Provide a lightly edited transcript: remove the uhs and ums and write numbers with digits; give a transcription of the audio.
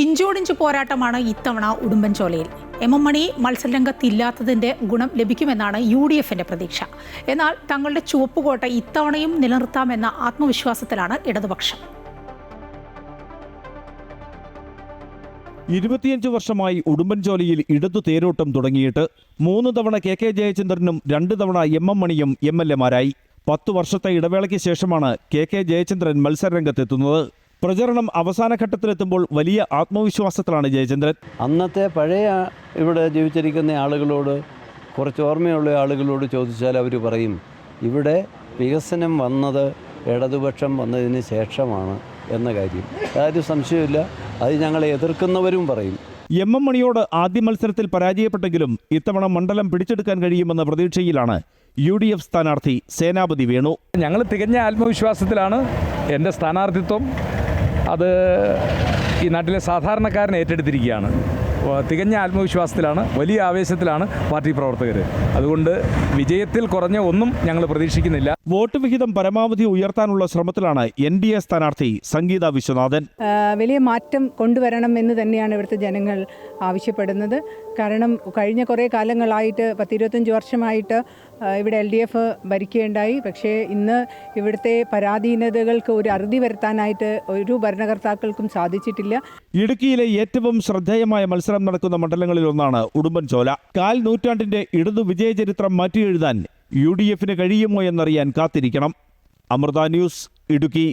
ഇഞ്ചോടിഞ്ച് പോരാട്ടമാണ് ഇത്തവണ ഉടുമ്പൻചോലയിൽ. എം മണി മത്സരരംഗത്തില്ലാത്തതിന്റെ ഗുണം ലഭിക്കുമെന്നാണ് UDFന്റെ പ്രതീക്ഷ. എന്നാൽ തങ്ങളുടെ ചുവപ്പുകോട്ട ഇത്തവണയും നിലനിർത്താമെന്ന ആത്മവിശ്വാസത്തിലാണ് ഇടതുപക്ഷം. 25 വർഷമായി ഉടുമ്പൻചോലയിൽ ഇടതു തേരോട്ടം തുടങ്ങിയിട്ട് 3 തവണ KK ജയചന്ദ്രനും 2 തവണ MM മണിയും MLA-മാരായി. 10 വർഷത്തെ ഇടവേളയ്ക്ക് ശേഷമാണ് KK ജയചന്ദ്രൻ മത്സരരംഗത്തെത്തുന്നത്. പ്രചരണം അവസാന ഘട്ടത്തിലെത്തുമ്പോൾ വലിയ ആത്മവിശ്വാസത്തിലാണ് ജയചന്ദ്രൻ. അന്നത്തെ പഴയ ഇവിടെ ജീവിച്ചിരിക്കുന്ന ആളുകളോട്, കുറച്ച് ഓർമ്മയുള്ള ആളുകളോട് ചോദിച്ചാൽ അവർ പറയും, ഇവിടെ വികസനം വന്നത് ഇടതുപക്ഷം വന്നതിന് ശേഷമാണ് എന്ന കാര്യം. അതൊരു സംശയമില്ല. അത് ഞങ്ങളെ എതിർക്കുന്നവരും പറയും. MM മണിയോട് ആദ്യ മത്സരത്തിൽ പരാജയപ്പെട്ടെങ്കിലും ഇത്തവണ മണ്ഡലം പിടിച്ചെടുക്കാൻ കഴിയുമെന്ന പ്രതീക്ഷയിലാണ് UDF സ്ഥാനാർത്ഥി സേനാപതി വേണു. ഞങ്ങൾ തികഞ്ഞ ആത്മവിശ്വാസത്തിലാണ്. എൻ്റെ സ്ഥാനാർത്ഥിത്വം അത് ഈ നാട്ടിലെ സാധാരണക്കാരൻ ഏറ്റെടുത്തിരിക്കുകയാണ്. തികഞ്ഞ ആത്മവിശ്വാസത്തിലാണ്, വലിയ ആവേശത്തിലാണ് പാർട്ടി പ്രവർത്തകർ. അതുകൊണ്ട് വിജയത്തിൽ കുറഞ്ഞ ഒന്നും ഞങ്ങൾ പ്രതീക്ഷിക്കുന്നില്ല. വോട്ട് വിഹിതം പരമാവധി ഉയർത്താനുള്ള ശ്രമത്തിലാണ് NDA സ്ഥാനാർത്ഥി സംഗീത വിശ്വനാഥൻ. വലിയ മാറ്റം കൊണ്ടുവരണം എന്ന് തന്നെയാണ് ഇവിടുത്തെ ജനങ്ങൾ ആവശ്യപ്പെടുന്നത്. കാരണം കഴിഞ്ഞ കുറേ കാലങ്ങളായിട്ട് 10-25 വർഷമായിട്ട് ഇവിടെ LDF ഭരിക്കുകയുണ്ടായി. പക്ഷേ ഇന്ന് ഇവിടുത്തെ പരാധീനതകൾക്ക് ഒരു അറുതി വരുത്താനായിട്ട് ഒരു ഭരണകർത്താക്കൾക്കും സാധിച്ചിട്ടില്ല. ഇടുക്കിയിലെ ഏറ്റവും ശ്രദ്ധേയമായ മത്സരം നടക്കുന്ന മണ്ഡലങ്ങളിലൊന്നാണ് ഉടുമ്പൻചോല. 4 നൂറ്റാണ്ടിന്റെ ഇടതു വിജയചരിത്രം മാറ്റിയെഴുതാൻ UDFന് കഴിയുമോ എന്നറിയാൻ കാത്തിരിക്കണം. അമൃത ന്യൂസ്, ഇടുക്കി.